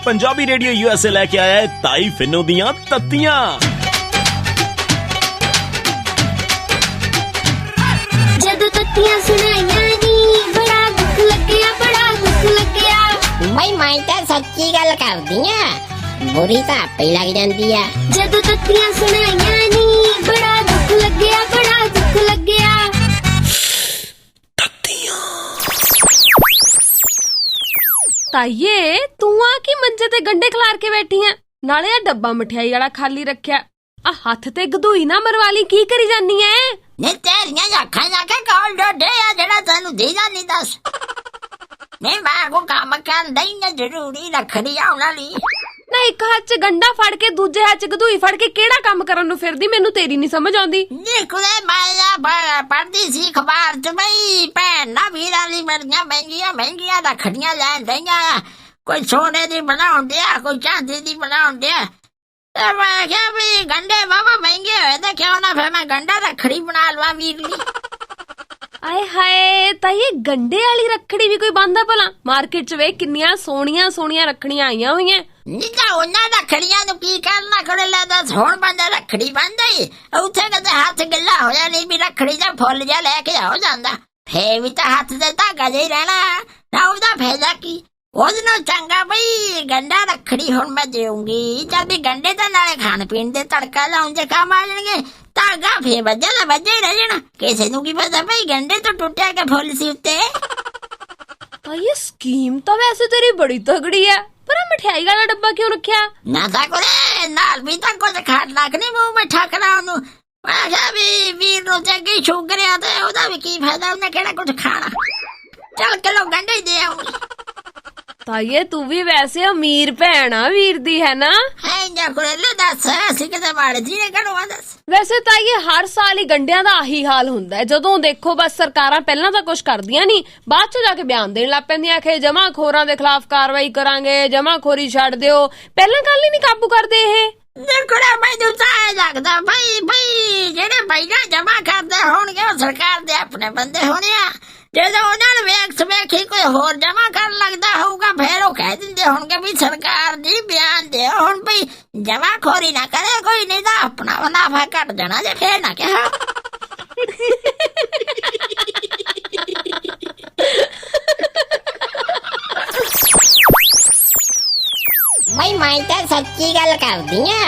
Punjabi radio USA लेके आया है ताई फिनो दियां तत्तियां। जदों तत्तियां सुनाइयां नी बड़ा दुख लग्या, बड़ा दुख लग्या। भाई मैं तो सच्ची गल करदी आ, बुरी तो आपे लग जांदी आ। जदों तत्तियां सुनाइयां नी बड़ा दुख लग्या, बड़ा दुख लग्या। ताइये तू आ की मंजे ते गंडे खलार के बैठी है, नाले आ डब्बा मठियाई वाला खाली रखिया। आ हथ ते गदूई ना मरवाली, की करी जानी है? नी तेरियां अखां जाके कौन डोडे आ जेड़ा तैनू दीदा नहीं दस। नहीं मैं को काम करदा ही ना जरूरी रखड़ी आउण वाली। ना एक हाथ च गंडा फड़ के दूजे हाथ च गदूई फड़ के केड़ा काम करन नु फिरदी, मैनू तेरी नहीं समझ आउंदी। निकले मैं पढ़दी सी अखबार च बई भैन ना वीरां दी बड़ियां महंगियां रखड़ियां लैण दईयां, कोई सोने दी बनाउण दिया, कोई चांदी दी बनाउण दिया। ते मैं क्या भी गंडे बाबा महंगे होए ते क्यों ना फिर मैं गंडा रखड़ी बना लवां वीर ली। आए हाय ताइये गंडे वाली रखड़ी भी कोई बांधा भला? मार्केट च वे किन्नियां सोहणियां सोहणियां रखड़ियां आईयां होईयां। निका उन्हां रखड़ियां नूं की करना खड़े ला दस, हुण बंदा रखड़ी बंदा ही उत्थे कदे हाथ गिल्ला होया नहीं भी रखड़ी दा फुੱਲ जा लेके हो जांदा, फे भी तां हत्थ ते धागा जिहा रहना ना, ਉਹਦਾ फायदा की? ਉਹਦੇ ਨਾਲ ਚੰਗਾ ਬਈ ਗੰਡਾ ਰੱਖੜੀ ਹੁਣ ਮੈਂ ਦੇਊਂਗੀ, ਜਦ ਵੀ ਗੰਡੇ ਤਾਂ ਨਾਲੇ ਖਾਣ ਪੀਣ ਦੇ ਤੜਕਾ ਲਾਉਣ ਦੇ ਕੰਮ ਆ ਜਾਣਗੇ, ਧਾਗਾ ਫੇਰ ਵੱਜਾ ਦਾ ਵੱਜਾ ਹੀ ਰਹਿ ਜਾਣਾ। ਕਿਸੇ ਨੂੰ ਕੀ ਪਤਾ ਬਈ ਗੰਡੇ ਤੋਂ ਟੁੱਟਿਆ ਕੇ ਫੁੱਲ ਸੀ ਉੱਤੇ। ताइये स्कीम तो वैसे तेरी बड़ी तगड़ी है, पर मिठाई वाला डब्बा क्यों रखिया? ना था कोले नाल भी ਤਾਂ ਕੁਝ ਖਾਣ ਲੱਗ ਨਹੀਂ ਮੂੰਹ ਮਿੱਠਾ ਕਰਾਉਣ ਨੂੰ। ਮੈਂ ਕਿਹਾ ਵੀ ਵੀਰ ਨੂੰ ਚੰਗੀ ਸ਼ੂਗਰ ਆ ਤੇ ਉਹਦਾ ਵੀ ਕੀ ਫਾਇਦਾ, ਉਹਨੇ ਕਿਹੜਾ ਕੁਝ ਖਾਣਾ। ਚੱਲ ਕਿਲੋ ਗੰਡੇ ਹੀ ਦੇ ਆਉਂਗੀ। ताइये तू भी वैसे अमीर भैन आ वीर दी, है ना? ਹੈ ਜਾਂ ਕੋਲੇ ਲੈ ਦੱਸ ਅਸੀਂ ਕਿਤੇ ਮਾੜੇ ਜੀ ਨੇ ਕਢਵਾ ਦੱਸ। ਵੈਸੇ ਤਾਂ ਇਹ ਹਰ ਸਾਲ ਹੀ ਗੰਡਿਆਂ ਦਾ ਆਹੀ ਹਾਲ ਹੁੰਦਾ ਹੈ। ਜਦੋਂ ਦੇਖੋ ਬਸ ਸਰਕਾਰਾਂ ਪਹਿਲਾਂ ਤਾਂ ਕੁਝ ਕਰਦੀਆਂ ਨਹੀਂ, ਬਾਅਦ ਚ ਜਾ ਕੇ ਬਿਆਨ ਦੇਣ ਲੱਗ ਪੈਂਦੀਆਂ ਕਿ ਜਮਾਖੋਰਾਂ ਦੇ ਖਿਲਾਫ ਕਾਰਵਾਈ ਕਰਾਂਗੇ, ਜਮਾਖੋਰੀ ਛੱਡ ਦਿਓ। ਪਹਿਲਾਂ ਕੱਲ ਹੀ ਨਹੀਂ ਕਾਬੂ ਕਰਦੇ ਇਹ। ਦੇਖੜਾ ਮੈਨੂੰ ਤਾਂ ਇਹ ਲੱਗਦਾ ਬਈ ਜਿਹੜੇ ਪਹਿਲਾਂ ਜਮਾ ਕਰਦੇ ਹੋਣਗੇ ਉਹ ਸਰਕਾਰ ਦੇ ਆਪਣੇ ਬੰਦੇ ਹੋਣੇ ਆ। ਜਦੋਂ ਉਹਨਾਂ ਨੂੰ ਵੇਖ ਸਮੇਖੀ ਕੋਈ ਹੋਰ ਜਮਾ ਕਰਨ ਲੱਗਦਾ ਹੋਊਗਾ ਫਿਰ ਉਹ ਕਹਿ ਦਿੰਦੇ ਹੋਣਗੇ ਵੀ ਸਰਕਾਰ ਜੀ ਬਿਆਨ ਦਿਓ ਹੁਣ ਬਈ ਜਮਾਖੋਰੀ ਨਾ ਕਰੇ ਕੋਈ, ਨਹੀਂ ਤਾਂ ਆਪਣਾ ਮੁਨਾਫਾ ਘਟ ਜਾਣਾ ਜੇ ਫੇਰ ਨਾ ਕਿਹਾ। भाई मैं तो सच्ची गल करदी आ,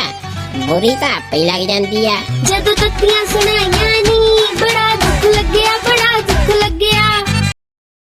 बुरी तो आपे लग जांदी आ। जदों तत्तियां सुनाइयां नी बड़ा दुख लग्या, बड़ा दुख लग्या।